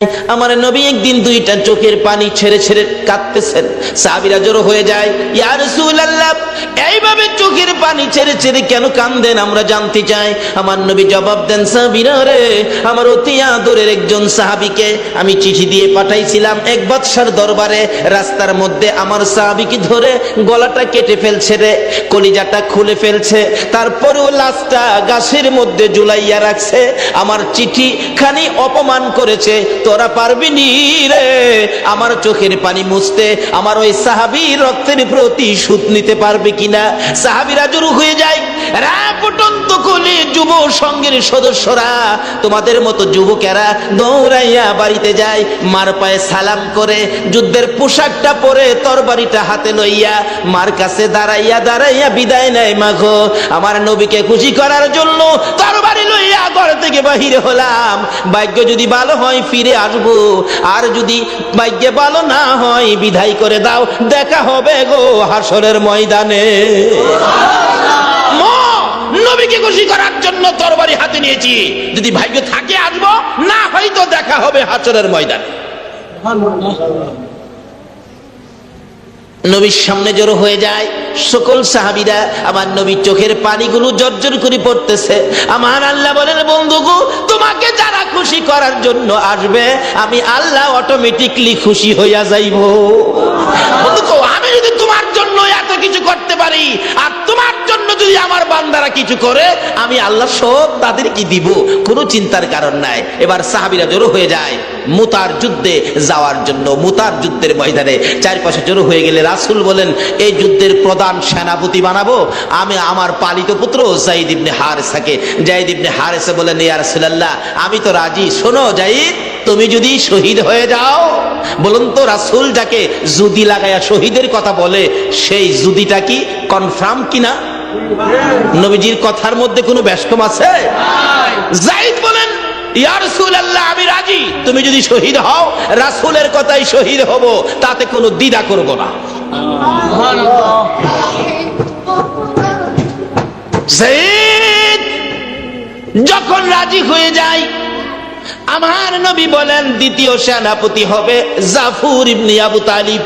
আমার নবী একদিন দুইটা চোখের পানি ছেড়ে ছেড়ে কাঁদতেছেন। সাহাবীরা জড়ো হয়ে যায়, ইয়া রাসূলুল্লাহ এইভাবে চোখের পানি ছেড়ে ছেড়ে কেন কাঁদেন আমরা জানতে চাই। আমার নবী জবাব দেন, সাহাবীরা রে, আমার অতি আদরের একজন সাহাবীকে আমি চিঠি দিয়ে পাঠাইছিলাম এক বাদশার দরবারে। রাস্তার মধ্যে আমার সাহাবীকে ধরে গলাটা কেটে ফেলছে রে, কলিজাটা খুলে ফেলছে, তারপরেও লাশটা গাছের মধ্যে ঝুলাইয়া রাখছে। আমার চিঠি খানি অপমান করেছে, তোরা পারবি নি রে আমার চোখের পানি মুছতে, আমার ওই সাহাবীর রক্তের প্রতিশোধ নিতে পারবে কিনা। সাহাবীরা জড়ো হয়ে যায়, রাপটন্ত কোলে যুব সংঘের সদস্যরা, তোমাদের মতো যুবকেরা দৌড়াইয়া বাড়িতে যায়, মার পায়ে সালাম করে যুদ্ধের পোশাকটা পরে তরবারিটা হাতে লইয়া মার কাছে দাঁড়াইয়া দাঁড়াইয়া বিদায় নেয়। মাগো, আমার নবীকে খুশি করার জন্য তরবারি লইয়া ঘর থেকে বাহির হলাম, ভাগ্য যদি ভালো হয় ফিরে আসবো, আর যদি ভাগ্যে ভালো না হয় বিদায় করে দাও, দেখা হবে গো হাসরের ময়দানে। নবীকে খুশি করার জন্য তরবারি হাতে নিয়েছি, যদি ভাগ্য থাকে আসবো, না হয়তো দেখা হবে হাসরের ময়দানে। নবীর সামনে জড়ো হয়ে যায় সকল সাহাবীরা, আমার নবীর চোখের পানিগুলো জর্জর করে পড়তেছে। আমার আল্লাহ বলেন, বন্ধুগো তোমাকে যারা খুশি করার জন্য আসবে আমি আল্লাহ অটোমেটিকলি খুশি হইয়া যাইব। বন্ধুগো, আমি যদি তোমার জন্য এত কিছু করতে পারি, আর তোমার জন্য যদি আমার বান্দারা কিছু করে, আমি আল্লাহ সব তাদেরকে দিব, কোনো চিন্তার কারণ নাই। এবার সাহাবীরা জড়ো হয়ে যায় মুতার যুদ্ধে যাওয়ার জন্য। মুতার যুদ্ধের ময়দানে চারপাশে জড়ো হয়ে গেলে রাসূল বলেন, এই যুদ্ধের প্রধান সেনাপতি বানাবো আমি আমার পালিত পুত্র যায়েদ ইবনে হারেসাকে। যায়েদ ইবনে হারেসা বলেন, ইয়া রাসূলুল্লাহ আমি তো রাজি। শোনো যায়েদ, তুমি যদি শহীদ হয়ে যাও, বলুন তো রাসূল যাকে জুদি লাগায়া শহীদের কথা বলে, সেই জুদিটা কি কনফার্ম কিনা? নবীজির কথার মধ্যে কোনো ব্যস্তম আছে? যায়েদ বলেন, ইয়া রাসূলুল্লাহ আমি রাজি, তুমি যদি শহীদ হও রাসূলের কথাই শহীদ হব, তাতে কোনো দ্বিধা করব না। যায়েদ যখন রাজি হয়ে যায়, আমার নবী বলেন দ্বিতীয় সেনাপতি হবে জাফর ইবনে আবু তালিব।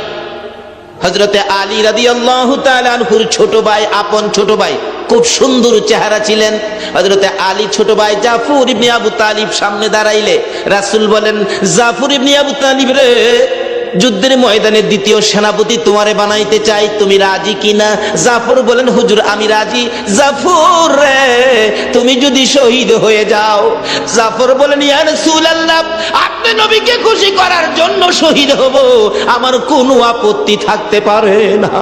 হযরতে আলী রাদিয়াল্লাহু তাআলা আনহুর ছোট ভাই, আপন ছোট ভাই, খুব সুন্দর চেহারা ছিলেন। হযরতে আলী ছোট ভাই জাফর ইবনে আবু তালিব সামনে দাঁড়াইলে রাসূল বলেন, জাফর ইবনে আবু তালিব রে, যুদ্ধের ময়দানে দ্বিতীয় সেনাপতি তোমারে বানাইতে চাই, তুমি রাজি কিনা? জাফর বলেন, হুজুর আমি রাজি। জাফর রে, তুমি যদি শহীদ হয়ে যাও। জাফর বলেন, ইয়া রাসূলুল্লাহ আপনি নবীকে খুশি করার জন্য শহীদ হব, আমার কোনো আপত্তি থাকতে পারে না।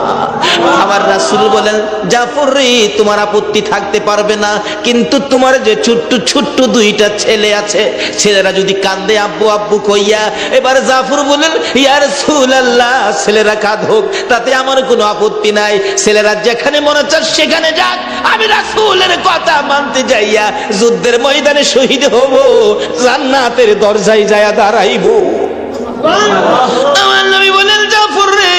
আমার রাসূল বলেন, জাফর রে তোমার আপত্তি থাকতে পারবে না, কিন্তু তোমার যে ছোট্ট ছোট্ট দুইটা ছেলে আছে, ছেলেরা যদি কান্দে আব্বু আব্বু কইয়া। এবার জাফর বলেন, ইয়া রাসূলুল্লাহ ছেলেরা কাঁদুক, তাতে আমার কোনো আপত্তি নাই, ছেলেরা যেখানে মনে চায় সেখানে যাক, আমি রাসূলের কথা মানতে যাইয়া যুদ্ধের ময়দানে শহীদ হব, জান্নাতের দরজায় যায়া দাঁড়াইব। আমার নবী বলেন, জাফর রে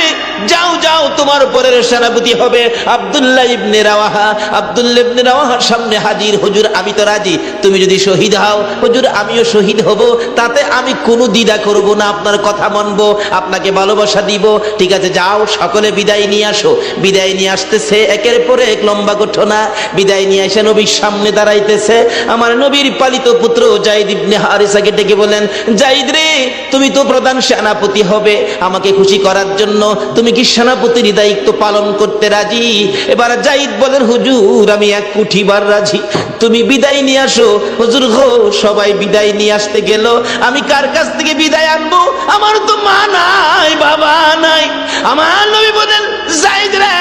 যাও যাও, তোমার পরের সেনাপতি হবে আব্দুল্লাহ ইবনে রাওয়াহা। আব্দুল্লাহ ইবনে রাওয়াহার সামনে হাজির, হুজুর আমি তো রাজি, তুমি যদি শহীদ হও হুজুর আমিও শহীদ হব, তাতে আমি কোনো দ্বিধা করব না, আপনার কথা মানব, আপনাকে ভালোবাসা দিব। ঠিক আছে যাও, সকলে বিদায় নিয়ে আসো। বিদায় নিয়ে আসতেছে, একের পরে এক লম্বা ঘটনা। বিদায় নিয়ে এসে নবীর সামনে দাঁড়াইতেছে। আমার নবীর পালিত পুত্র যায়েদ ইবনে হারেসাকে ডেকে বলেন, যায়েদ রে তুমি তো প্রধান সেনাপতি হবে, আমাকে খুশি করার জন্য তুমি কি সেনাপতির দায়িত্ব পালন করতে রাজি? এবার যায়েদ বলেন, হুজুর আমি এক কুঠিবার রাজি, তুমি বিদায় নিয়ে আসো। হুজুর গো, সবাই বিদায় নিয়ে আসতে গেল, আমি কার কাছ থেকে বিদায় আনবো? আমার তো মা নাই, বাবা নাই। আমার নবী বলেন, যায়েদ রে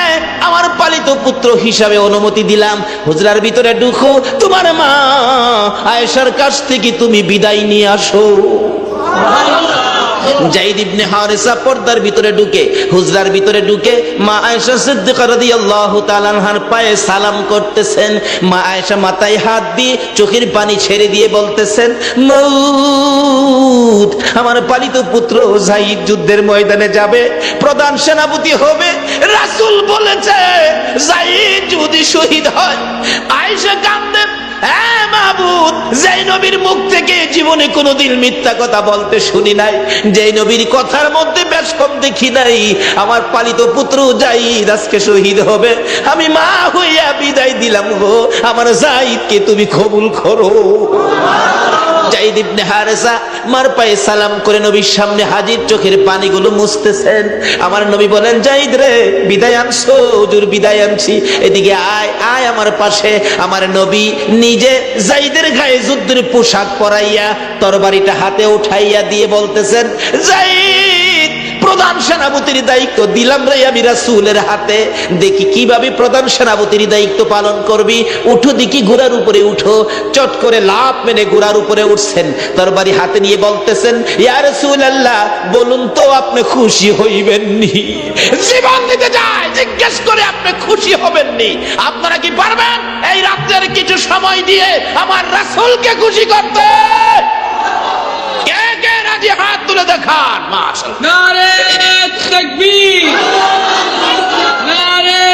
আমার পালিত পুত্র হিসাবে অনুমতি দিলাম, হুজরার ভিতরে ঢুকো, তোমার মা আয়েশার কাছ থেকে তুমি বিদায় নিয়ে আসো। যায়েদ ইবনে হারেসা পর্দার ভিতরে ঢুকে, হুজরার ভিতরে ঢুকে মা আয়েশা সিদ্দিকা রাদিয়াল্লাহু তাআলা আনহার পায়ে সালাম করতেছেন। মা আয়েশা মাথায় হাত দিয়ে চোখের পানি ছেড়ে দিয়ে বলতেছেন, মউত আমার পালিত পুত্র যায়েদ যুদ্ধের ময়দানে যাবে, প্রধান সেনাপতি হবে। রাসূল বলেছে যায়েদ যদি শহীদ হয়, আয়েশা কাঁদে, মাহবুব, যেই নবীর মুখ থেকে জীবনে কোনোদিন মিথ্যা কথা বলতে শুনি নাই, যেই নবীর কথার মধ্যে বেশ কম দেখি নাই, আমার পালিত পুত্র জাইদ আজকে শহীদ হবে, আমি মা হইয়া বিদায় দিলাম গো, আমার জাইদকে তুমি কবুল করো। জাইদ ইবনে হারেসা মার পায়ে সালাম করে নবীর সামনে হাজির, চোখের পানিগুলো মুছতেছেন। আমার নবী বলেন, জাইদ রে, বিদায় আনছো? হুজুর বিদায় আনছি। এদিকে আয়, আয় আমার পাশে। আমার নবী নিজে জাইদের গায়ে যুদ্ধের পোশাক পরাইয়া তরবারিটা হাতে উঠাইয়া দিয়ে বলতেছেন, জাইদ, প্রধান সেনাপতির দায়িত্ব দিলাম রে আমি রাসূলের হাতে, দেখি কিভাবে প্রধান সেনাপতির দায়িত্ব পালন করবি। উঠো দেখি, ঘোড়ার উপরে উঠো। চট করে লাফ মেরে ঘোড়ার উপরে উঠছেন, তরবারি হাতে নিয়ে বলতেছেন, ইয়া রাসূলুল্লাহ, বলুন তো আপনি খুশি হইবেননি? জীবন দিতে যায়, জিজ্ঞেস করে আপনি খুশি হবেননি? আপনারা কি পারবেন এই রাত্রের কিছু সময় দিয়ে আমার রাসূলকে খুশি করতে? কে কে রাজি হাত তুলে দেখান। মাশাআল্লাহ। নারে তাকবীর, নারে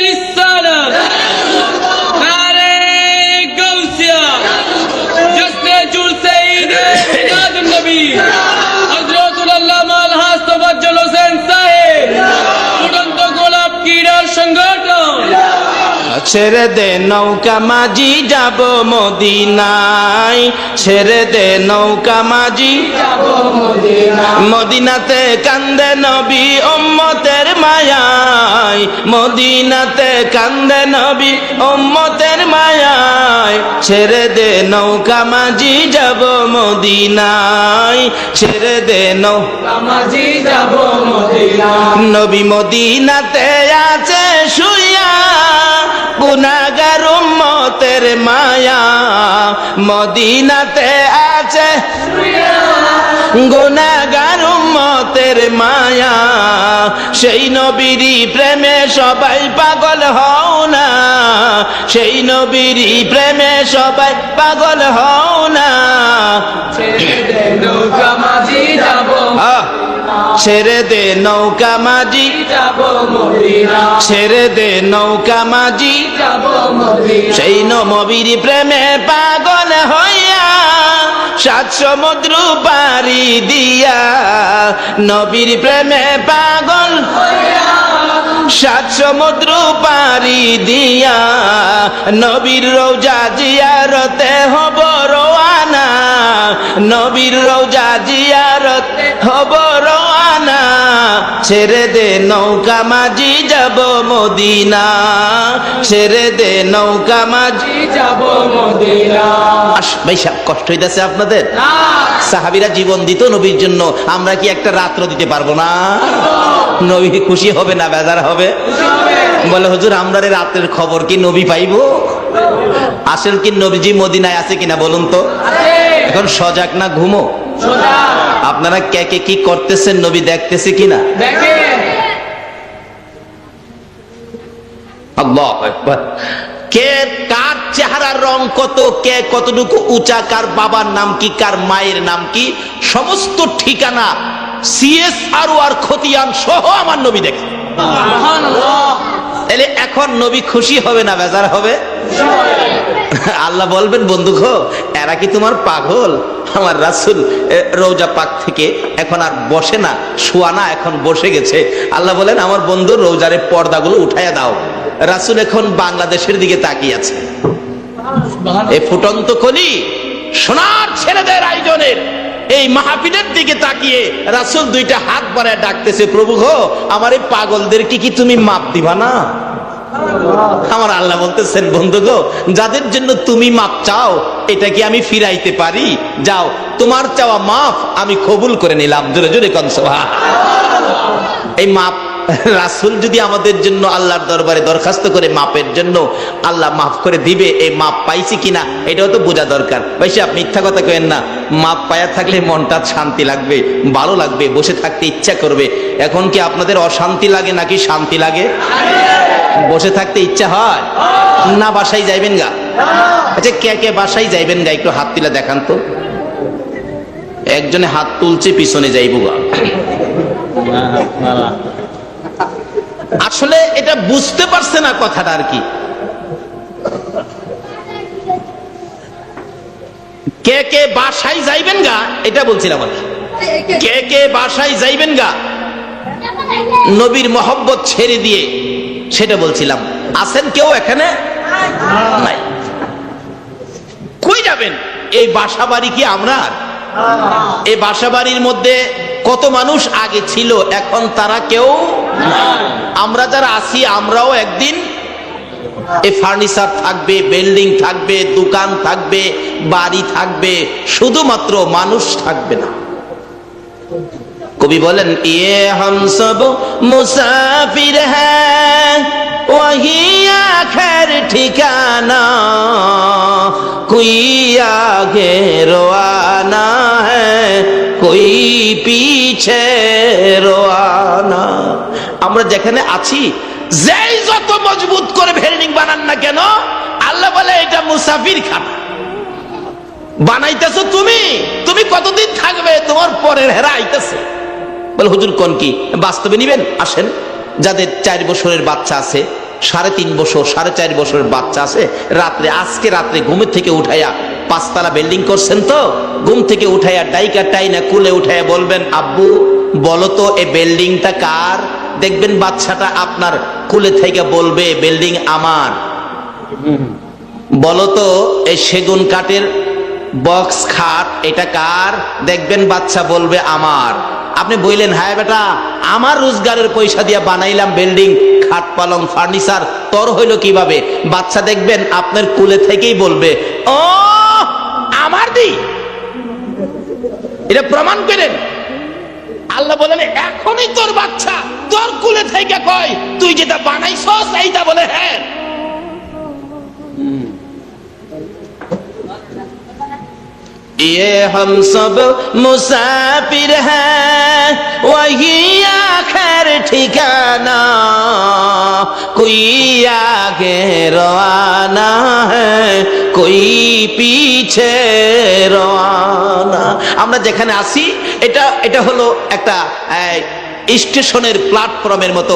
রিসালাত, নারে গাউসিয়া, জশ্নে জুলসে ঈদ মিলাদুন নবী হযরতুল আল্লামা আলহাজ তোফাজ্জল হোসেন সাহেব, উড়ন্ত গোলাপ ক্রীড়া সংগঠন। ছেড়ে দে নৌকা মাঝি, যাব মদিনায়, ছেড়ে দে নৌকা মাঝি, যাব মদিনায়, মদিনাতে কান্দে নবী উম্মতের মায়ায়, মদিনাতে কান্দে নবী উম্মতের মায়ায়, ছেড়ে দে নৌকা মাঝি, যাব মদিনায়, ছেড়ে দে নৌকা মাঝি, যাব মদিনায়। নবী মদিনাতে আছে শুইয়া, গুনাহগার উম্মতের মায়া, মদিনাতে আছে গুনাহগার উম্মতের মায়া, সেই নবীরই প্রেমে সবাই পাগল হও না, সেই নবীরই প্রেমে সবাই পাগল হও না। ছেড়ে দে নৌকা মাঝি, যাব ছেড়ে দে নৌকা মাঝি, যাব মদিনা, ছেড়ে দে নৌকা মাঝি, যাব মদিনা, সেই নবীর প্রেমে পাগল হইয়া, সাত সমুদ্র পারি দিয়া, নবীর প্রেমে পাগল হইয়া, সাত সমুদ্র পারি দিয়া, নবীর রওজা জিয়ারতে হব রওয়ানা, নবীর রওজা জিয়ারতে হব রওয়ানা, ছেড়ে দে নৌকা মাঝি, যাব মদিনা, ছেড়ে দে নৌকা মাঝি, যাব মদিনা। ভাই সাহেব, কষ্ট হইতেছে আপনাদের? সাহাবীরা জীবন দিত নবীর জন্য, আমরা কি একটা রাত্র দিতে পারবো না? নবী খুশি হবে না বেজার হবে? বলে, হুজুর আমরা রাতের খবর কি নবী পাইবো? আসল কি নবীজি মদিনায় আছে কিনা বলুন তো? এখন সজাগ না ঘুমো? আপনারা কে কে কি করতেছেন নবী দেখতেছে কিনা? আল্লাহু আকবার। কে কার চেহারার রং কত, কে কতটুকু উঁচা, কার বাবার নাম কি, কার মায়ের নাম কি, সমস্ত ঠিকানা CSR আর খতিয়ান সহ আমার নবী দেখে। তাহলে এখন নবী খুশি হবে না বেজার হবে? আল্লাহ বলবেন, বন্ধু গো, এরা কি তোমার পাগল? আমার রাসূল রওজা পাক থেকে এখন আর বসে না, শোয়া না, এখন বসে গেছে। আল্লাহ বলেন, আমার বন্ধু রওজারে পর্দাগুলো উঠাইয়া দাও। রাসূল এখন বাংলাদেশের দিকে তাকিয়ে আছে। এই ফুটন্ত কলি সোনার ছেলেদের আয়োজনের এই মাহফিলের দিকে তাকিয়ে রাসূল দুইটা হাত বাড়ায় ডাকতেছে, প্রভু গো, আমার এই পাগলদেরকে কি তুমি মাপ দিবা না? আমার আল্লাহ বলতেছেন, বন্ধু গো, যাদের জন্য তুমি মাপ চাও, এটা কি আমি ফিরাইতে পারি? যাও, তোমার চাওয়া মাফ আমি কবুল করে নিলাম। জোরে জোরে কোন সুবহানাল্লাহ। এই মাপ রাসূল যদি আমাদের জন্য আল্লাহর দরবারে দরখাস্ত করে মাপের জন্য, আল্লাহ মাফ করে দিবে। এই মাপ পাইছি কিনা এটাও তো বোঝা দরকার। ভাই সাহেব, মিথ্যা কথা কেন না, মাপ পায়া থাকলে মনটা শান্তি লাগবে, ভালো লাগবে, বসে থাকতে ইচ্ছা করবে। এখন কি আপনাদের অশান্তি লাগে নাকি শান্তি লাগে? বসে থাকতে ইচ্ছা হয় না? বাসায় যাইবেন গা? আচ্ছা, কে কে বাসায় যাইবেন গা? একটু হাত তুলে দেখান তো। একজনে হাত তুলছে, পিছনে যাইবো গা। আসলে এটা বুঝতে পারছে না কথাটা আর কি। কে কে বাসায় যাইবেন গা, এটা বলছিলাম আমি। কে কে বাসায় যাইবেন গা নবীর মহব্বত ছেড়ে দিয়ে, সেটা বলছিলাম। আছেন কেউ এখানে? নাই। কই যাবেন? এই বাসা বাড়ি কি আমরা? এই বাসা বাড়ির মধ্যে কত মানুষ আগে ছিল, এখন তারা কেউ নাই। আমরা যারা আছি আমরাও একদিন এই ফার্নিচার থাকবে, বিল্ডিং থাকবে, দোকান থাকবে, বাড়ি থাকবে, শুধুমাত্র মানুষ থাকবে না। কবি বলেন, ইয়ে হাম সব মুসাফির হ্যাঁ ওহি আখের ঠিকানা, কোই আগে রওয়ানা হ্যাঁ কোই পিছে রওয়ানা। আমরা যেখানে আছি, যেই যত মজবুত করে বিল্ডিং বানান না কেন, আল্লাহ বলে এটা মুসাফির খানা। বানাইতেছো তুমি, তুমি কতদিন থাকবে? তোমার পরের হেরা আইতেছে। বলে হুজুর কোন কি বাস্তবে নিবেন? আসেন, যাদের 4 বছরের বাচ্চা আছে, 3.5 বছর, 4.5 বছরের বাচ্চা আছে, রাত্রে আজকে রাত্রে ঘুমের থেকে উঠাইয়া, 5 তলা বিল্ডিং করছেন তো, ঘুম থেকে উঠাইয়া ডাইকা টাইনা কুলে উঠাইয়া বলবেন, আব্বু বলো তো এই বিল্ডিংটা কার? দেখবেন বাচ্চাটা আপনার কুলে থেকে বলবে বিল্ডিং আমার। বলো তো এই সেগুন কাঠের বক্স খাট এটা কার? দেখবেন বাচ্চা বলবে আমার। আপনি বললেন, হ্যাঁ বেটা আমার রোজগারের পয়সা দিয়ে বানাইলাম বিল্ডিং, খাট পালং ফার্নিচার, তোর হইলো কিভাবে? বাচ্চা দেখবেন আপনার কুলে থেকেই বলবে, ও আমার দি। এটা প্রমাণ করেন। আল্লাহ বলেন, এখনই তোর বাচ্চা তোর কুলে থেকে কয় তুই যেটা বানাইছস এইটা বলে হ্যাঁ। ये हम सब मुसाफिर हैं वही आखिर ठिकाना, कोई आगे रवाना है कोई पीछे रवाना। আমরা যেখানে আছি এটা হলো একটা স্টেশনের প্ল্যাটফর্মের মতো,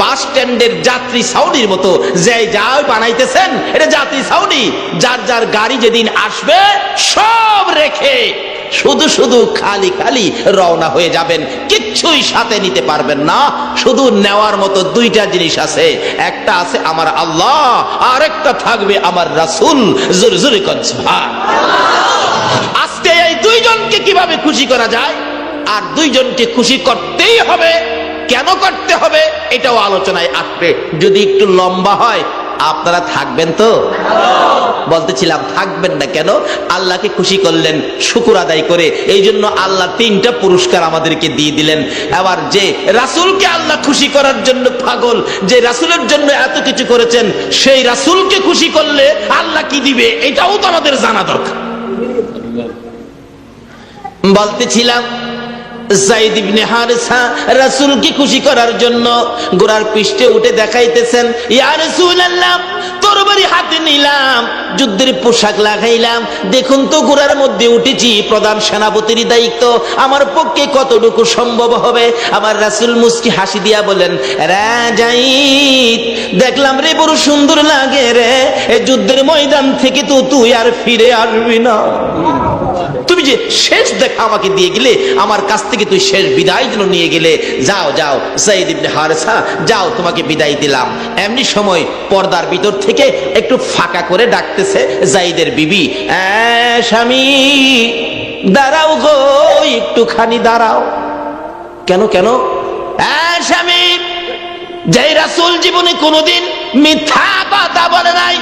বাস স্ট্যান্ডের যাত্রী ছাউনির মতো। যে যা বানাইতেছেন এটা যাত্রী ছাউনি। যার যার গাড়ি যেদিন আসবে সব রেখে শুধু শুধু খালি খালি রওনা হয়ে যাবেন, কিচ্ছুই সাথে নিতে পারবেন না। শুধু নেওয়ার মতো 2টা জিনিস আছে, একটা আছে আমার আল্লাহ, আর একটা থাকবে আমার রাসূল। জোরে জোরে কোন সুবহানাল্লাহ। আজকে এই 2 জনকে কিভাবে খুশি করা যায়, আর 2 জনকে খুশি করতেই হবে। কেন করতে হবে এটাও আলোচনায় আসবে। যদি একটু লম্বা হয়, আপনারা থাকবেন তো? বলতেছিলাম থাকবেন না কেন? আল্লাহকে খুশি করলেন শুকর আদায় করে, এই জন্য আল্লাহ 3টা পুরস্কার আমাদেরকে দিয়ে দিলেন। আবার যে রাসূলকে আল্লাহ খুশি করার জন্য পাগল, যে রাসূলের জন্য এত কিছু করেছেন, সেই রাসূলকে খুশি করলে আল্লাহ কি দিবে এটাও তো আমাদের জানা দরকার। বলতেছিলাম যায়েদ ইবনে হারেসা রাসূলকে খুশি করার জন্য ঘোড়ার পৃষ্ঠে উঠে দেখাইতেছেন, ইয়া রাসূলুল্লাহ তরবারি হাতে নিলাম, যুদ্ধের পোশাক লাগাইলাম, দেখুন তো ঘোড়ার মধ্যে উঠেছি, প্রধান সেনাপতির দায়িত্ব, আমার পক্ষে কতটুকু সম্ভব হবে? আমার রাসূল মুস্কি হাসি দিয়া বলেন, রে যায়েদ দেখলাম রে বড় সুন্দর লাগে রে, এই যুদ্ধের ময়দান থেকে তো তুই আর ফিরে আসবি না। তুমি যে শেষ দেখা আমাকে দিয়ে গেলে, আমার কাছ থেকে তুই শেষ বিদায় যেন নিয়ে গেলে, যাও যাও যায়েদ ইবনে হারেসা যাও, তোমাকে বিদায় দিলাম। এমনি সময় পর্দার ভিতর থেকে একটু ফাঁকা করে ডাকতেছে যায়েদের বিবি, স্বামী দাঁড়াও গো, একটুখানি দাঁড়াও। কেন কেন? স্বামী, যেই রাসূল জীবনে কোনোদিন মিথ্যা কথা বলে নাই,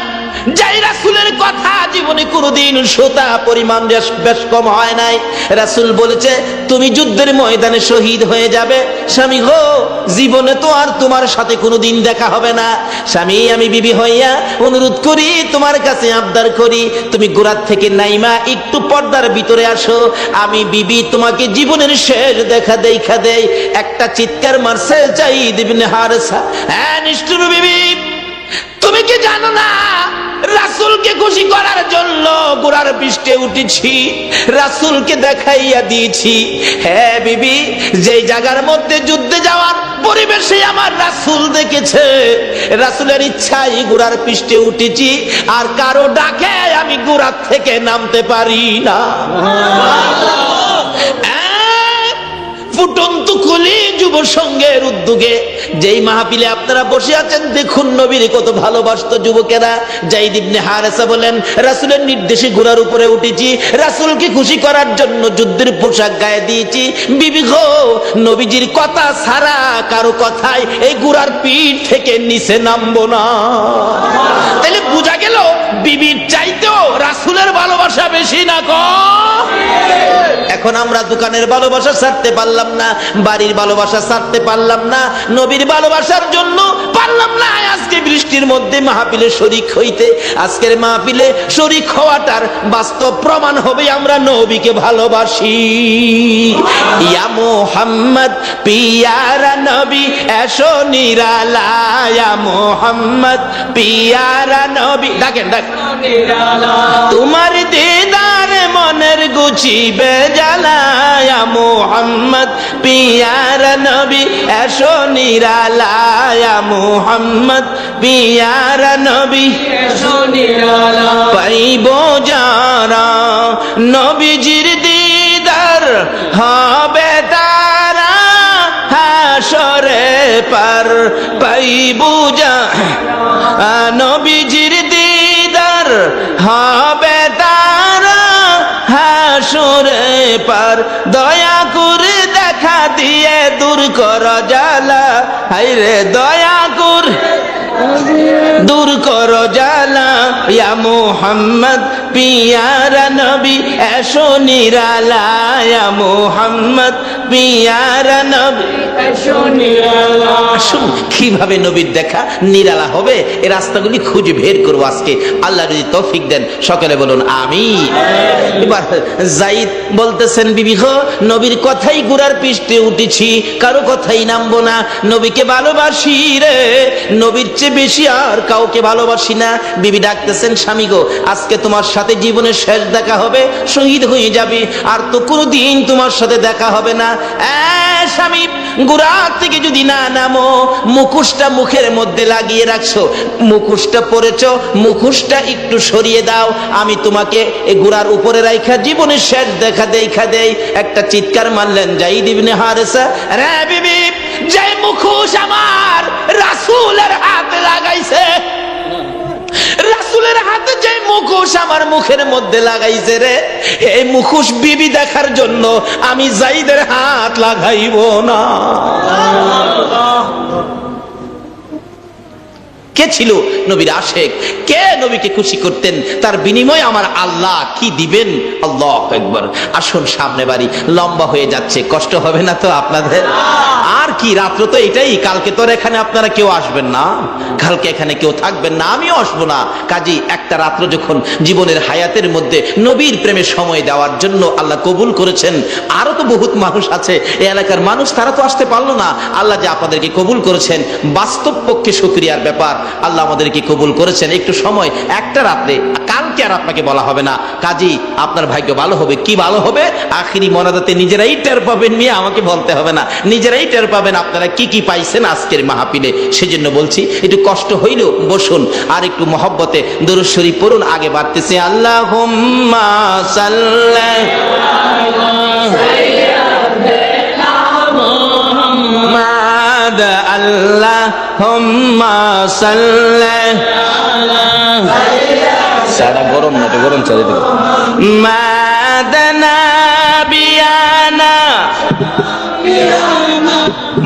যেই রাসূলের কথা জীবনে কোনোদিন সোতা পরিমাণ বেশ কম হয় নাই, রাসূল বলেছে তুমি যুদ্ধের ময়দানে শহীদ হয়ে যাবে। স্বামী গো, জীবনে তো আর তোমার সাথে কোনোদিন দেখা হবে না। স্বামী, আমি বিবি হইয়া অনুরোধ করি, তোমার কাছে আবদার করি, তুমি গোরাত থেকে নাইমা একটু পর্দার ভিতরে আসো, আমি বিবি তোমাকে জীবনের শেষ দেখা দেই। একটা চিৎকার মারছে যায়েদ ইবনে হারেসা, নিষ্ঠুর বিবি, তুমি কি জানো না রাসূলকে খুশি করার জন্য ঘোড়ার পৃষ্ঠে উঠেছি, রাসূলকে দেখাইয়া দিয়েছি। হ্যাঁ বিবি, যেই জায়গার মধ্যে যুদ্ধে যাওয়ার পরিবেশে আমার রাসূল দেখেছে, রাসূলের ইচ্ছাই ঘোড়ার পৃষ্ঠে উঠেছি, আর কারো ডাকে আমি ঘোড়ার থেকে নামতে পারি না। ফুটন্ত কুলি যুব সংঘের উদ্যোগে যেই মাহফিলে আপনারা বসে আছেন, দেখুন নবীর কত ভালোবাসতো যুবকেরা। যায়েদ ইবনে হারেসা বলেন, রাসূলের নির্দেশে ঘোড়ার উপরে উঠেছি, রাসূলকে খুশি করার জন্য যুদ্ধের পোশাক গায়ে দিয়েছি। বিবি গো, নবীজির কথা ছাড়া কারো কথায় এই ঘোড়ার পিঠ থেকে নিচে নামবো না। তাহলে বোঝা গেল বিবির চাইতেও রাসূলের ভালোবাসা বেশি না কম? এখন আমরা দোকানের ভালোবাসা ছাড়তে পারলাম না, বাড়ির ভালোবাসা ছাড়তে পারলাম না, নবীর ভালোবাসার জন্য পারলাম না আজকে বৃষ্টির মধ্যে মাহফিলে শরীক হইতে। আজকের মাহফিলে শরীক হওয়াটার বাস্তব প্রমাণ হবে আমরা নবীকে ভালোবাসি। ইয়া মুহাম্মদ পিয়ারা নবী এসো নিরালায়, ইয়া মুহাম্মদ পিয়ারা নবী, ডাকেন ডাক, তোমার দিদার মনের গুছিবে জ্বালায়া, মুহাম্মদ পিয়ারা নবী এসো নিরালায়া, মুহাম্মদ পিয়ারা নবী এসো নিরালা। পাইব যারা নবীজির দিদার হবে তারা হাসরে পার, পাইব যারা নবীজির দিদার হবে তারা হাসরে পার। দয়া করে দেখা দিয়ে দূর কর জ্বালা, হায়রে দয়া করে দূর কর জ্বালা। ইয়া মুহাম্মদ পিয়ারা নবী এসো নিরালা, ইয়া মুহাম্মদ পিয়ারা নবী এসো নিরালা। আসুন কিভাবে নবীর দেখা নিরালা হবে এই রাস্তাগুলি খুঁজে বের করবো আজকে, আল্লাহ যদি তৌফিক দেন। সকলে বলুন আমিন। এবার যায়েদ বলতেছেন, বিবি গো, নবীর কথাই ঘোড়ার পৃষ্ঠে উঠেছি, কারো কথাই নামবো না। নবীকে ভালোবাসি রে, নবীর চেয়ে বেশি আর কাউকে ভালোবাসি না। বিবি ডাকতেছেন, স্বামী গো, আজকে তোমার সাথে জীবনের শেষ দেখা হবে, শহীদ হয়ে যাবে, আর তো কোনোদিন তোমার সাথে দেখা হবে না। স্বামী, ঘোড়া থেকে যদি না নামো, মুখোশটা মুখের মধ্যে লাগিয়ে রাখছো, মুখোশটা পরেছো, মুখোশটা একটু সরিয়ে দাও, আমি তোমাকে এই ঘোড়ার উপরে রাইখা জীবনের শেষ দেখা দেই। একটা চিৎকার মারলেন যায়েদ ইবনে হারেসা, রে বিবি, যে মুখোশ আমার রাসূলের হাতে লাগাইছে, রাসূলের হাতে যে মুখোশ আমার মুখের মধ্যে লাগাইছে রে, এই মুখোশ বিবি দেখার জন্য আমি যায়েদের হাত লাগাইব না। কে ছিল নবীর আশেক? কে নবীকে খুশি করতেন? তার বিনিময়ে আমার আল্লাহ কি দিবেন? আল্লাহু আকবার। আসুন, সামনে বাড়ি লম্বা হয়ে যাচ্ছে, কষ্ট হবে না তো আপনাদের? আর কি, রাত্র তো এটাই, কালকে তো এখানে আপনারা কেউ আসবেন না, কালকে এখানে কেউ থাকবেন না, আমিও আসবো না। কাজী একটা রাত্র যখন জীবনের হায়াতের মধ্যে নবীর প্রেমে সময় দেওয়ার জন্য আল্লাহ কবুল করেছেন, আরো তো বহুত মানুষ আছে এই এলাকার মানুষ, তারা তো আসতে পারলো না। আল্লাহ যে আপনাদেরকে কবুল করেছেন, বাস্তব পক্ষে শুকরিয়ার ব্যাপার। আল্লাহ আমাদেরকে কবুল করেছেন। একটু সময়, একটা রাত্রে, কালকে আর আপনাকে বলা হবে না। কাজী আপনার ভাগ্য ভালো হবে। কি ভালো হবে? আখিরি মনাদাতে নিজেরাই টের পাবেন, নিয়ে আমাকে বলতে হবে না, নিজেরাই টের পাবেন আপনারা কি কি পাইছেন আজকের মাহফিলে। সেজন্য বলছি, একটু কষ্ট হইলেও বসুন, আর একটু মহব্বতে দরুদ শরীফ পড়ুন। আগে বাড়তেছে আল্লাহুম্মা সাল্লি মুহাম্মাদ, আল্লাহুম্মা সাল্লি সারা গরম না, গরম চালিয়ে দেব। মাদানা বিয়ানা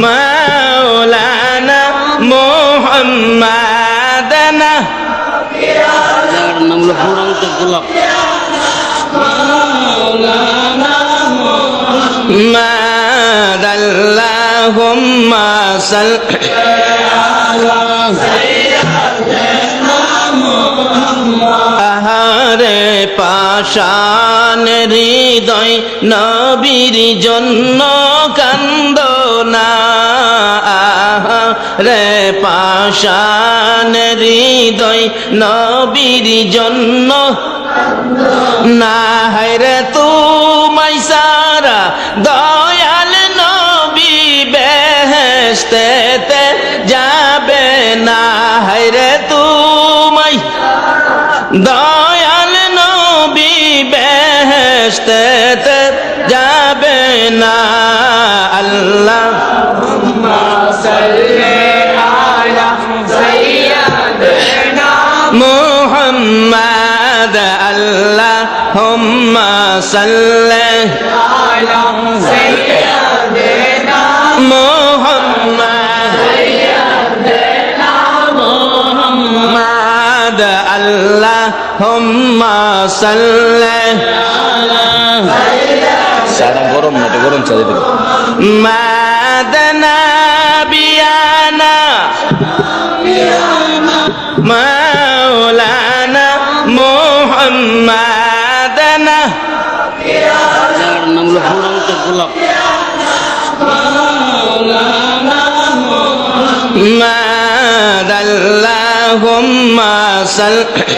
মাওলানা মুহাম্মাদানা, নাম হলো পুরান্ত গোলাপ, মাদাল্লাহুম্মা সাল্লি আহারে পাশান হৃদয় নবীর জন্য কান্দনা, রে পাষাণ হৃদয় নবীর জন্য না হায়রে তোমায় সারা দয়াল নবী বেহেশতেতে যাবে না হায়রে তোমায় দয়াল নবী বেহেশতেতে যাবে না আল্লাহ মুহাম্মদ আল্লাহুম্মা সাল্লি আলা সাইয়্যিদিনা মুহাম্মদ আল্লাহুম্মা সাল্লি আলা সাদা গরম না তো গরম চা দিতে মাদনা বিয়ানা মাওলানা মুহাম্মাদানা যার নাম হলো ফুরৌতে গোলাপ মাওলানা মুহাম্মাদ আল্লাহুম্মা সাল্লি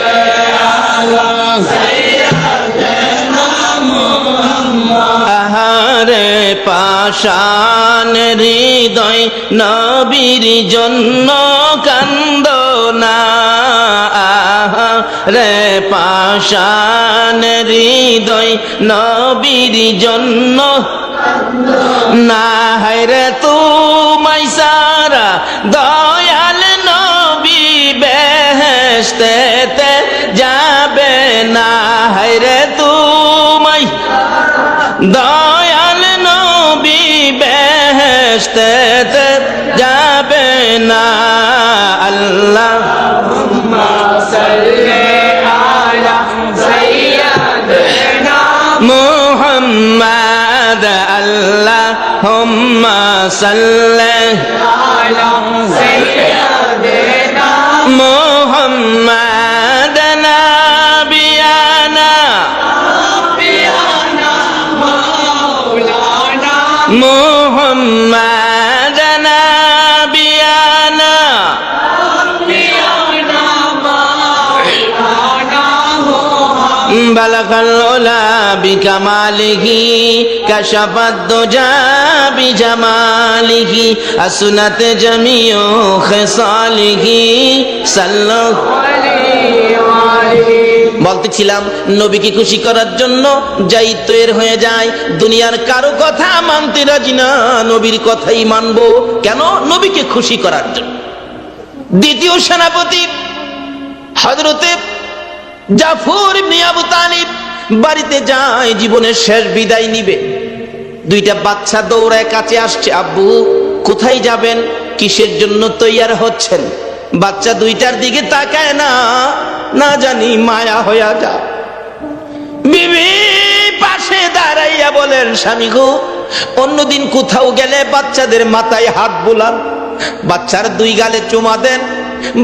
আলা সাইয়্যিদিনা মুহাম্মাদ আহারে পাষাণ হৃদয় নবীর জন্য কান্দ না রে পাষাণ হৃদয় নবীর জন্য না হায়রে তোমায় সারা দয়াল নবী বেহেশতেতে যাবে না হায়রে তোমায় দয়াল নবী বেহেশতেতে যাবে না আল্লাহ মুহাম্মদ আল্লাহুম্মা সাল্লি আলা সাইয়্যিদিনা মুহাম্মদ নাবিয়ানা মাওলানা মুহাম্মদ নাবিয়ানা বালাগাল উলা বিকামালিহি কাশাফাদ দুজা বিজামালিহি আসনাত জামিউ খিসালিহি সাল্লাল্লাহু আলাইহি বলতেছিলাম নবীকে খুশি করার জন্য যাই তৈরি হয়ে যায় দুনিয়ার কারো কথা মানতে রাজি না নবীর কথাই মানবো কেন নবীকে খুশি করার জন্য দ্বিতীয় সেনাপতি হযরতে জাফর ইবনে আবু তালিব বাড়িতে যায় জীবনের শেষ বিদায় নিবে দুইটা বাচ্চা দৌড়ায় কাছে আসছে আব্বু কোথায় যাবেন কিসের জন্য তৈয়ার হচ্ছেন বাচ্চা দুইটার দিকে তাকায় না না জানি মায়া হইয়া যা বিবি পাশে দাঁড়াইয়া বলেন স্বামী গো অন্যদিন কোথাও গেলে বাচ্চাদের মাথায় হাত বুলান বাচ্চার দুই গালে চুমা দেন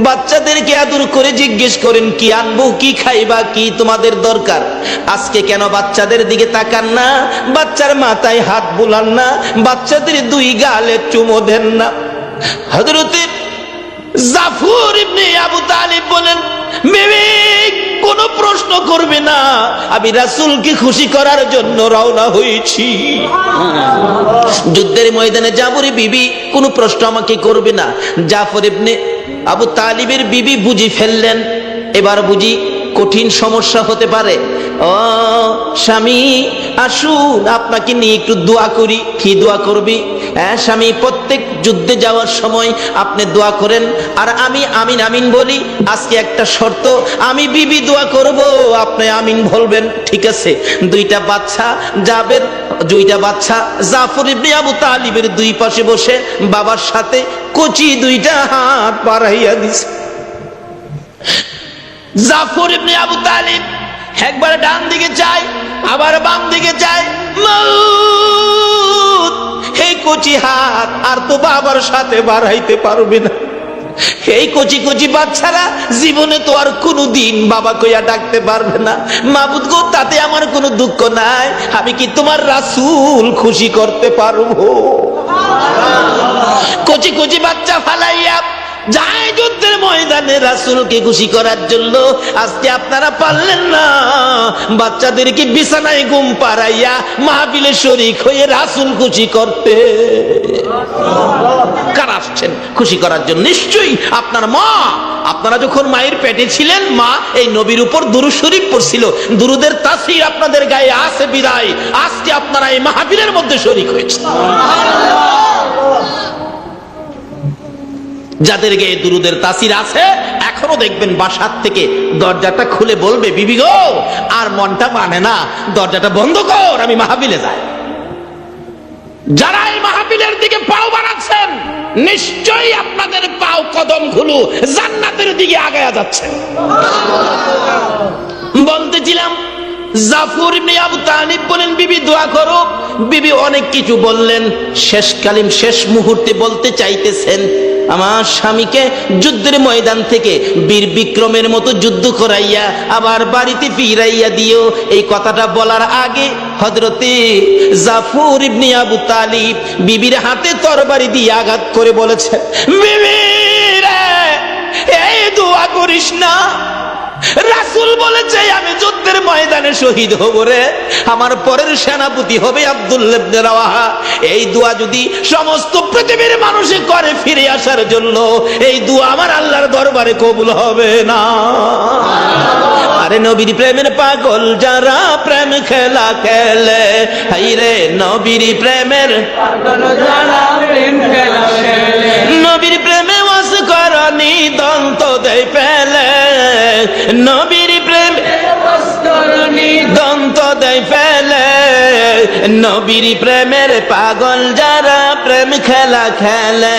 বাচ্চাদেরকে আদর করে জিজ্ঞেস করেন কি আনবো কি খাইবা কি তোমাদের দরকার আজকে কেন বাচ্চাদের দিকে তাকান না বাচ্চার মাথায় হাত বুলান না বাচ্চাদের দুই গালে চুমো দেন না হযরতে জাফর ইবনে আবু তালিব বলেন বিবি কোনো প্রশ্ন করবে না আমি রাসূলকে খুশি করার জন্য রওনা হয়েছি যুদ্ধের ময়দানে যাবরে বিবি কোনো প্রশ্ন আমাকে করবে না জাফর ইবনে আবু তালিবের বিবি বুঝি ফেললেন এবার বুঝি কঠিন সমস্যা হতে পারে ও স্বামী আসুন আপনাকে নিয়ে একটু দোয়া করি কি দোয়া করবি হ্যাঁ স্বামী প্রত্যেক যুদ্ধে যাওয়ার সময় আপনি দোয়া করেন আর আমি আমিন আমিন বলি আজকে একটা শর্ত আমি বিবি দোয়া করব আপনি আমিন বলবেন ঠিক আছে দুইটা বাচ্চা জাফর ইবনে আবু তালিবের দুই পাশে বসে বাবার সাথে কচি দুইটা হাত বাড়াইয়া দিছে জাফর ইবনে আবু তালিব একবার ডান দিকে চায় আবার বাম দিকে চায় মউত এই কচি হাত আর তো বাবার সাথে বাড়াইতে পারবে না এই কচি কচি বাচ্চারা জীবনে তো আর কোনোদিন বাবা কইয়া ডাকতে পারবে না মাবুদ গো তাতে আমার কোনো দুঃখ নাই আমি কি তোমার রাসূল খুশি করতে পারবো কচি কচি বাচ্চা ফালাইয়া যায় যুদ্ধের ময়দানে রাসূলকে খুশি করার জন্য। আজকে আপনারা পারলেন না বাচ্চাদেরকে বিছানায় ঘুম পাড়াইয়া মাহফিলে শরীক হয়ে রাসূল খুশি করতে। কারা আসছেন খুশি করার জন্য? নিশ্চয়ই আপনার মা। আপনারা যখন মায়ের পেটে ছিলেন মা এই নবীর উপর দুরূদ শরীফ পড়ছিল, দুরূদের তাসীর আপনাদের গায়ে আছে বিদায় আজকে আপনারা এই মাহফিলের মধ্যে শরীক হয়েছে। যাদের গায়ে দুরূদের তাসীর আছে এখনো দেখবেন বাসার থেকে দরজাটা খুলে বলবে, বিবি গো আর মনটা মানে না, দরজাটা বন্ধ কর, আমি মাহফিলে যাই। যারা এই মাহফিলের দিকে পাও বাড়াচ্ছেন নিশ্চয়ই আপনাদের পাও কদম গুলো জান্নাতের দিকে আগায়া যাচ্ছে। বলতেছিলাম জাফর ইবনে আবু তালিব বলেন, বিবি দোয়া করো। বিবি অনেক কিছু বললেন, শেষকালীন শেষ মুহূর্তে বলতে চাইতেছেন, আমার স্বামীকে যুদ্ধের ময়দান থেকে বীর বিক্রমের মতো যুদ্ধ করাইয়া আবার বাড়িতে ফিরাইয়া দিও। এই কথাটা বলার আগে হযরতে জাফর ইবনে আবু তালিব বিবির হাতে তরবারি দিয়ে আঘাত করে বলেছে, বিবি রে এই দোয়া করিস না, রাসূল বলেছে আমি যুদ্ধের ময়দানে শহীদ হব রে, আমার পরের সেনাপতি হবে আব্দুল্লাহ ইবনে রাওয়াহা। এই দোয়া যদি সমস্ত পৃথিবীর মানুষে করে ফিরে আসার জন্য, এই দোয়া আমার আল্লাহর দরবারে কবুল হবে না। আরে নবীর প্রেমের পাগল যারা প্রেম খেলা খেলে, হাই রে নবীর প্রেমের পাগল যারা প্রেম খেলা খেলে, নবীর প্রেমে ওয়াস করনি দন্ত দেয় ফেলে, নবীর প্রেমে ওয়াস করনি দন্ত দেয় ফেলে, নবীর প্রেমের পাগল যারা প্রেম খেলা খেলে,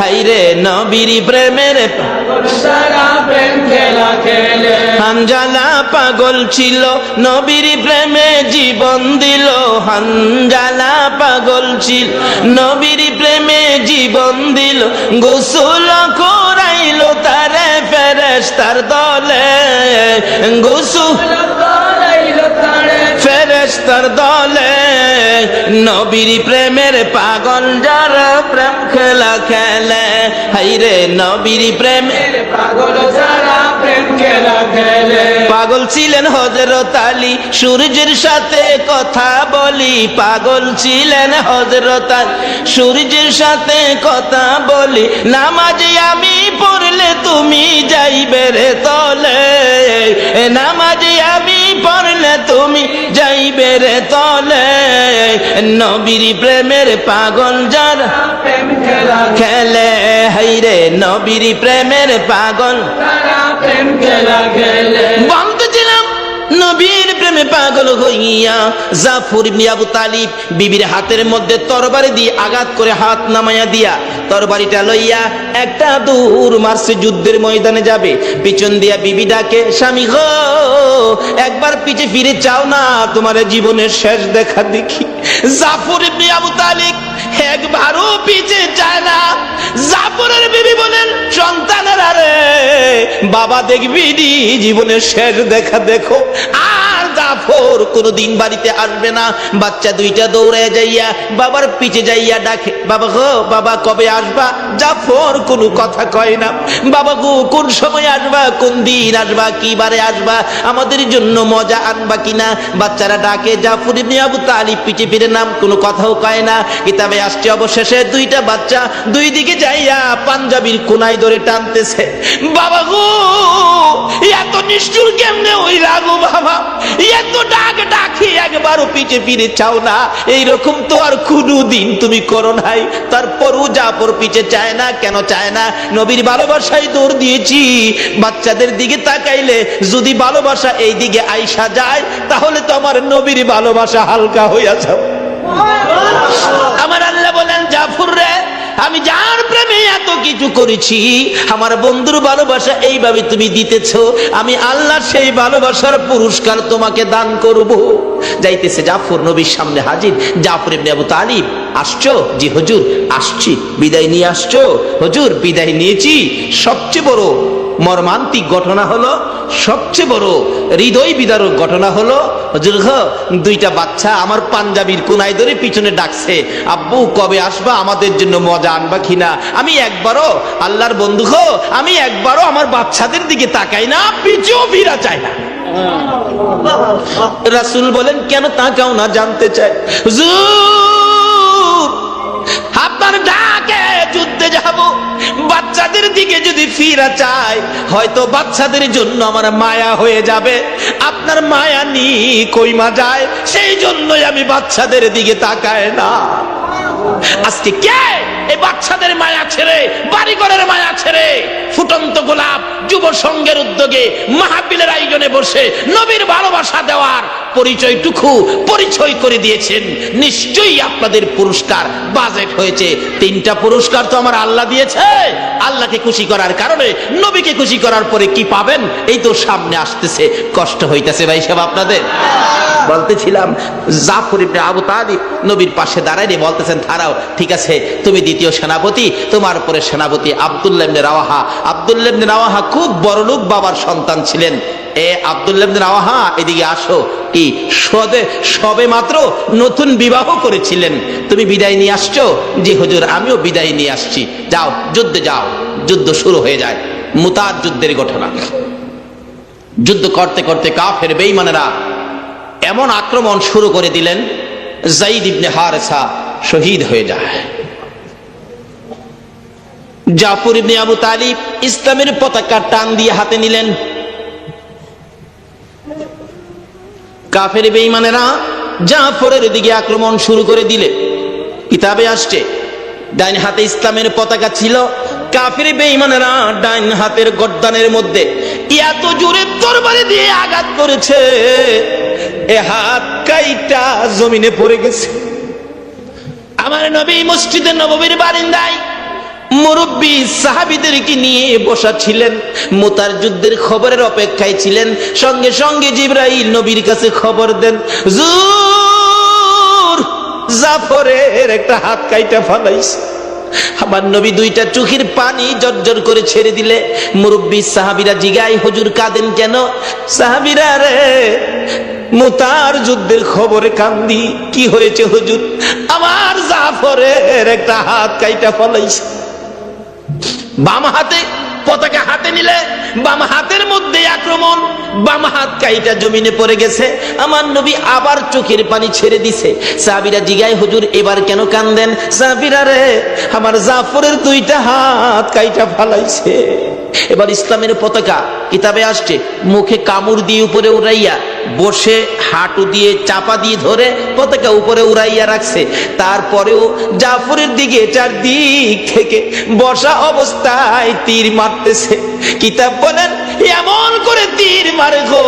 হাই রে নবীর প্রেমের পাগল যারা প্রেম খেলা খেলে। হানজালা পাগল ছিল নবীর প্রেমে জীবন দিল, হানজালা পাগল ছিল নবীর প্রেমে জীবন দিল, গোসল করাইলো তারে ফেরেশতার দলে, গোসল করাইলো তারে ফেরেশতার দলে, নবীর প্রেমের পাগল যারা প্রেম খেলা খেলে, হাই রে নবীর প্রেমের পাগল যারা প্রেম খেলা খেলে। পাগল ছিলেন হযরত আলী, সূর্যের সাথে কথা বলি, পাগল ছিলেন হযরত আলী, সূর্যের সাথে কথা বলি, নামাজে আমি পড়লে তুমি যাইবে রে তলে, নামাজে আমি পড়লে তুমি যাইবে রে তলে, নবীর প্রেমের পাগল যারা প্রেম খেলা খেলে, হাই রে নবীর প্রেমের পাগল যারা প্রেম খেলা খেলে। বলতেছিলাম নবীর প্রেমে পাগল হইয়া জাফর ইবনে আবু তালিব বিবির হাতের মধ্যে তরবারি দিয়ে আঘাত করে হাত নামাইয়া দিয়া তরবারিটা লইয়া একটা দূর মারছে, যুদ্ধের ময়দানে যাবে। পিছন দিয়া বিবি ডাকে, স্বামী গো একবার পিছে ফিরে চাও না, তোমার জীবনের শেষ দেখা দেখি। জাফর ইবনে আবু তালিব একবারও পিছে চায় না। জাফরের বিবি বলেন, সন্তানেরা রে বাবা দেখবি জীবনের শেষ দেখা দেখো। আর জাফর কোনদিন বাড়িতে আসবে না। বাচ্চা দুইটা দৌড়ে যাইয়া বাবার পিছে যাইয়া ডাকে, বাবা গো বাবা কবে আসবা? জাফর কোনো কথা কয় না। বাবা গো কোন সময় আসবা, কোন দিন আসবা, কি বারে আসবা, আমাদের জন্য মজা আনবা কিনা? বাচ্চারা ডাকে, জাফর ইবনে আবু তালিব পিছে ফিরে নাম কোনো কথাও কয় না। কিতাবে আসছে অবশেষে দুইটা বাচ্চা দুই দিকে যাইয়া পাঞ্জাবির কোনায় ধরে টানতেছে, বাবা গো এত নিষ্ঠুর কেমনে ওই রাগো বাবা, এত ডাক ডাকি একবারও পিছে ফিরে চাও না, এইরকম তো আর কোনদিন তুমি করো নাই। তারপরও জাফর পিছে চায় না। কেন চায় না? নবীর ভালোবাসায় দৌড় দিয়েছি। বাচ্চাদের দিকে তাকাইলে যদি ভালোবাসা এই দিকে আইসা যায় তাহলে তো আমার নবীর ভালোবাসা হালকা হইয়া যাবে। আমার আল্লাহ বলেন, জাফর রে আমি যার প্রেমে এত কিছু করেছি, আমার বন্ধুর ভালোবাসা এইভাবে তুমি দিতেছ, আমি আল্লাহ সেই ভালোবাসার পুরস্কার তোমাকে দান করব। যাইতেছে জাফর নবীর সামনে হাজির। জাফর ইবনে আবু তালিব, আসছো? জি হুজুর আসছি। বিদায় নিয়ে আসছো? হুজুর বিদায় নিয়েছি। সবচেয়ে বড় মর্মান্তিক ঘটনা হলো, সবচেয়ে বড় হৃদয় বিদারক ঘটনা হলো, হুজুর গো, দুইটা বাচ্চা আমার পাঞ্জাবির কোনায় ধরে পিছনে ডাকছে, আব্বু কবে আসবা, আমাদের জন্য মজা আনবা কিনা। আমি একবারও, আল্লাহর বন্ধু গো, আমি একবারও আমার বাচ্চাদের দিকে তাকাই না, পিছুও ফিরা চাই না। রাসূল বলেন, কেন তাকাও না, জানতে চাই। হুজুর, আপনার ডাকে যুদ্ধে যাব, বাচ্চাদের দিকে যদি ফিরা চাই, হয়তো বাচ্চাদের জন্য আমার মায়া হয়ে যাবে। আপনার মায়া নি কইমা যায়, সেই জন্যই আমি বাচ্চাদের দিকে তাকাই না। আজকে কে এই বাচ্চাদের মায়া ছেড়ে, বাড়িঘরের মায়া ছেড়ে, ফুটন্ত গোলাপ যুব সংঘের উদ্যোগে মাহফিলের আয়োজনে বসে নবীর ভালোবাসা দেওয়ার পরিচয় করে দিয়েছেন? নিশ্চয়ই আপনাদের পুরস্কার বাজেট হয়েছে। 3টা পুরস্কার তো আমার আল্লাহ দিয়েছে। আল্লাহকে খুশি করার কারণে, নবীকে খুশি করার পরে কি পাবেন, এই তো সামনে আসতেছে। কষ্ট হইতেছে ভাই সাহেব আপনাদের। বলতেছিলাম, জাফর ইবনে আবু তালিব নবীর পাশে দাঁড়াইলে বলতেছেন, দাঁড়াও, ঠিক আছে, তুমি দ্বিতীয় সেনাপতি, তোমার পরে সেনাপতি আব্দুল্লাহ ইবনে রাওয়াহা। আব্দুল্লাহ ইবনে রাওয়াহা খুব বড়লোক বাবার সন্তান ছিলেন। আব্দুল্লাহ ইবনে রাওয়াহা, এদিকে আসো। কি সবে মাত্র নতুন বিবাহ করেছিলেন, তুমি বিদায় নিয়ে আসছো? জি হুজুর, আমিও বিদায় নিয়ে আসছি। যাও, যুদ্ধে যাও। যুদ্ধ শুরু হয়ে যায়। মুতার যুদ্ধের ঘটনা। যুদ্ধ করতে করতে কাফের বেঈমানেরা এমন আক্রমণ শুরু করে দিলেন, যায়েদ ইবনে হারেসা শহীদ হয়ে যায়। জাফর ইবনে আবু তালিব ইসলামের পতাকা টান দিয়ে হাতে নিলেন। কাফের বেঈমানেরা জাফরের দিকে আক্রমণ শুরু করে দিলে, কিতাবে আসছে ডাইন হাতে ইসলামের পতাকা ছিল, কাফের বেঈমানেরা ডাইন হাতের গর্দানের মধ্যে এত জোরে তরবারি দিয়ে আঘাত করেছে, এ হাত কাইটা জমিনে পড়ে গেছে। আমার নবী মসজিদে নববীর বারিন্দায় মুরব্বী সাহাবীদেরকে নিয়ে বসা ছিলেন, মুতার যুদ্ধের খবরের অপেক্ষায় ছিলেন। সঙ্গে সঙ্গে জিবরাইল নবীর কাছে খবর দেন, হুজুর, জাফরের একটা হাত কাইটা ফালাইছে। আমার নবী 2টা চোখের পানি জর্জর করে ছেড়ে দিলে মুরব্বী সাহাবীরা জিগায়, হুজুর কাঁদেন কেন? সাহাবীরা রে, মুতার যুদ্ধের খবরে কান্দি। কি হয়েছে হুজুর? আমার জাফরের একটা হাত কাইটা ফলাইছে। বাম হাতে পতাকা হাতে নিলে বাম হাতের মধ্যে আক্রমণ, বাম হাত কাইটা জমিনে পড়ে গেছে। আমার নবী আবার চোখের পানি ছেড়ে দিছে। সাহাবীরা জিগায়, হুজুর এবার কেন কান্দেন? সাহাবীরা রে, আমার জাফরের 2টা হাত কাইটা ফালাইছে। এবার ইসলামের পতাকা, কিতাবে আসছে, মুখে কামড় দিয়ে উপরে উড়াইয়া বসে হাঁটু দিয়ে চাপা দিয়ে ধরে পতাকা উপরে উড়াইয়া রাখছে। তারপরেও জাফরের দিকে চারদিক থেকে বসা অবস্থায় তীর মারতেছে। কিতাব বলেন, এমন করে তীর মারে গো,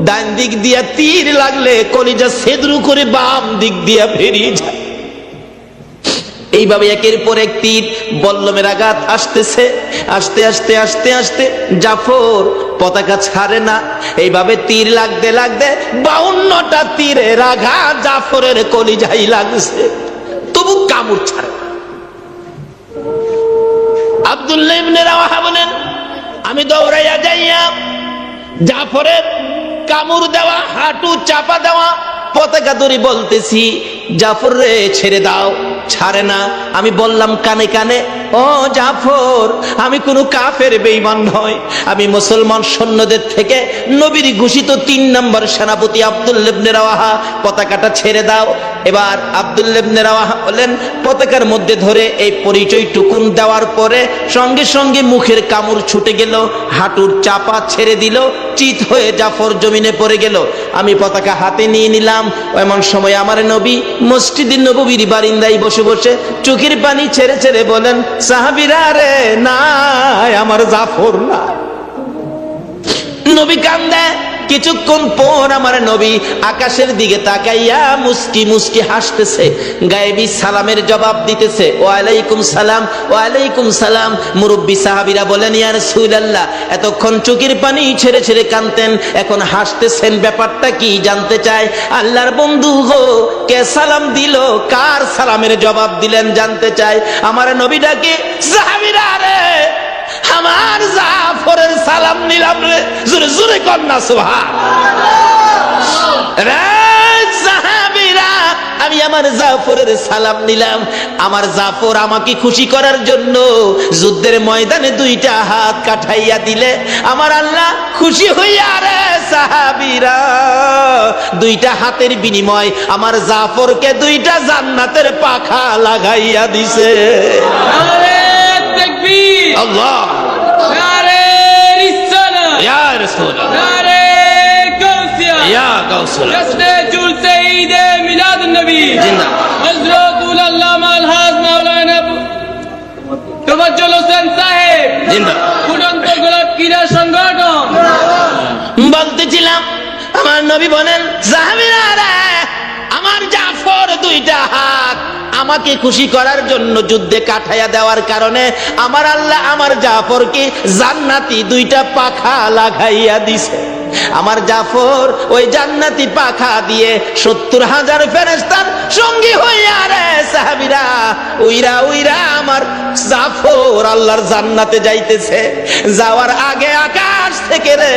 ডান দিক দিয়া তীর লাগলে কলিজা ছেদরু করে বাম দিক দিয়া বেরিয়ে যায়। এইভাবে একের পর এক তীর বল্লমের আঘাত আসতেছে। আস্তে আস্তে আস্তে আস্তে জাফর পতাকা ছাড়ে না। এইভাবে তীর লাগতে লাগতে 52টা তীরের আঘাত জাফরের কলিজায় লাগছে, তবু কামড় ছাড়ে না। আব্দুল্লাহ ইবনে রাওয়াহা বলেন, আমি দৌড়াইয়া যাইয়া জাফরের কামড় দেওয়া, হাঁটু চাপা দেওয়া পতাকা ধরে বলতেছি, জাফর রে ছেড়ে দাও, ছাড়ে না। আমি বললাম কানে কানে, ও জাফর, আমি কোনো কাফের বেঈমান নয়, আমি মুসলমান সৈন্যদের থেকে নবীর ঘোষিত 3 নম্বর সেনাপতি আব্দুল্লাহ ইবনে রাওয়াহা, পতাকাটা ছেড়ে দাও। এবার আব্দুল্লাহ ইবনে রাওয়াহা বলেন, পতাকার মধ্যে ধরে এই পরিচয় টুকুন দেওয়ার পরে সঙ্গে সঙ্গে মুখের কামড় ছুটে গেল, হাঁটুর চাপা ছেড়ে দিল, চিত হয়ে জাফর জমিনে পড়ে গেল। আমি পতাকা হাতে নিয়ে নিলাম। এমন সময় আমার নবী মসজিদে নববীর বারিন্দায় বসে বসে চোখের পানি ছেড়ে ছেড়ে বলেন, সাহাবীরা রে, নাই আমার জাফর না। নবী কান্দে। কিছুক্ষণ পর আমার নবী আকাশের দিকে তাকাইয়া মুস্কি মুস্কি হাসতেছে, গায়েবী সালামের জবাব দিতেছে, ওয়ালাইকুম সালাম, ওয়ালাইকুম সালাম। মুরব্বী সাহাবীরা বলেন, ইয়া রাসূলুল্লাহ, এতক্ষণ চোখের পানি ছেড়ে ছেড়ে কাঁদতেন, এখন হাসতেছেন, ব্যাপারটা কি জানতে চায়। আল্লাহর বন্ধু গো, কে সালাম দিল, কার সালামের জবাব দিলেন জানতে চায়। আমার নবীটাকে, সাহাবীরা রে, আমার জাফরের সালাম নিলাম রে, জোরে জোরে কন্যা সুবহানাল্লাহ। রে সাহাবীরা, আমি আমার জাফরের সালাম নিলাম। আমার জাফর আমাকে খুশি করার জন্য যুদ্ধের ময়দানে দুইটা হাত কাঠাইয়া দিলে আমার আল্লাহ খুশি হইয়া, রে সাহাবীরা, দুইটা হাতের বিনিময় আমার জাফরকে দুইটা জান্নাতের পাখা লাগাইয়া দিছে। নারে তাকবীর, আল্লাহ, নারে রিসালাত, ইয়া রাসূলুল্লাহ, নারে গাউসিয়া, ইয়া গাউসুল্লাহ, জশ্নে জুলসে ঈদ মিলাদুন নবী, জিন্দাবাদ। হযরতুল আল্লামা আলহাজ মাওলানা তোফাজ্জল হোসেন সাহেব জিন্দাবাদ। ফুটন্ত গোলাপ ক্রীড়া সংগঠন। বলতেছিলাম, আমার নবী বলেন, সাহাবীরা রে, আমার জাফর দুইটা হাত আমাকে খুশি করার জন্য যুদ্ধে কাঠাইয়া দেওয়ার কারণে আমার আল্লাহ আমার জাফরকে জান্নাতি দুইটা পাখা লাগাইয়া দিছে। আমার জাফর ওই জান্নাতি পাখা দিয়ে 70,000 ফেরেশতার সঙ্গী হইয়া, রে সাহাবীরা, উইরা উইরা আমার জাফর আল্লাহর জান্নাতে যাইতেছে। যাওয়ার আগে আকাশ থেকে রে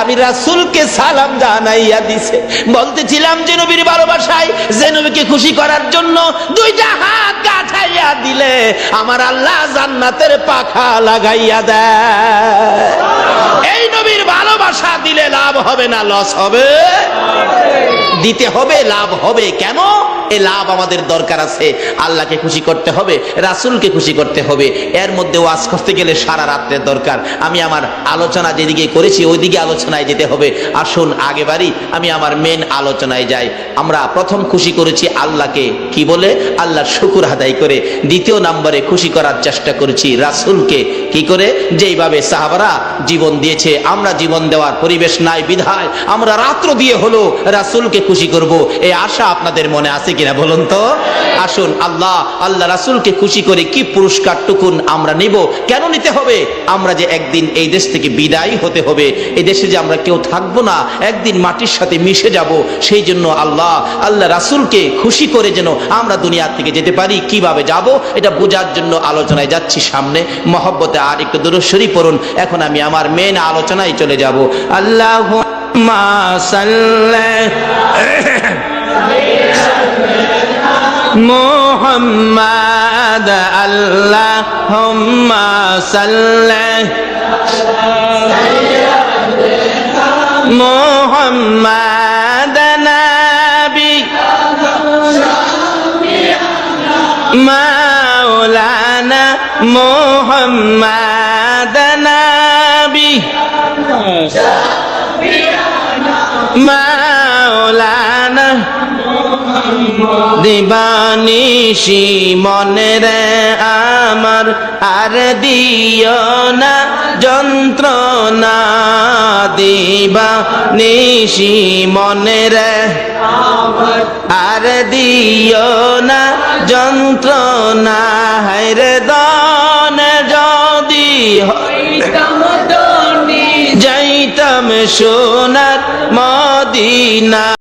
আমি রাসূলকে সালাম জানাইয়া দিছে। বলতেছিলাম যে নবীর ভালোবাসায়, যে নবীকে খুশি করার জন্য দুইটা হাত কাঠাইয়া দিলে আমার আল্লাহ জান্নাতের পাখা লাগাইয়া দেয়। এই নবীর ভালোবাসা দিলে লাভ হবে না লস হবে? দিতে হবে, লাভ হবে। কেন? এই লাভ আমাদের দরকার আছে। আল্লাহকে খুশি করতে হবে, রাসূলকে খুশি করতে হবে। এর মধ্যে ওয়াজ করতে গেলে সারা রাত্রের দরকার। আমি আমার আলোচনা যেদিকে করেছি ওইদিকে আলোচনায় যেতে হবে। আসুন আগে বাড়ি, আমি আমার মেন আলোচনায় যাই। আমরা প্রথম খুশি করেছি আল্লাহকে, কি বলে? আল্লাহর শুকর আদায় করে। দ্বিতীয় নম্বরে খুশি করার চেষ্টা করেছি রাসূলকে, কি করে? যেইভাবে সাহাবারা জীবন দিয়েছে, আমরা জীবন দেওয়ার পরিবেশ নাই বিধায় আমরা রাত্র দিয়ে হলো রাসূলকে খুশি করব। এই আশা আপনাদের মনে আছে কিনা বলুন তো? আসুন আল্লাহ রাসূলকে খুশি করে কি পুরস্কার টুকুন আমরা নিব। কেন নিতে হবে? আমরা যে একদিন এই দেশ থেকে বিদায় হতে হবে, এই দেশে যে আমরা কেউ থাকবো না, একদিন মাটির সাথে মিশে যাব। সেই জন্য আল্লাহ রাসূলকে খুশি করে যেন আমরা দুনিয়া থেকে যেতে পারি। কিভাবে যাব এটা বোঝার জন্য আলোচনায় যাচ্ছি সামনে। মহব্বতে আর একটু দুরূদ শরীফ পড়ুন। এখন আমি আমার মেন আলোচনায় চলে যাব। আল্লাহুম্মা সাল্লি মুহাম্মাদ, আল্লাহুম্মা সাল্লি মুহাম্মাদ নবী মাওলানা মুহাম্মাদ নবী মাওলানা দিবানিশি মনে রে আমার আর দিও না যন্ত্রণা, দিবানিশি মনে রে আর দিও না যন্ত্রণা, হায়রে দনে যদি যাইতাম সোনার মদিনা।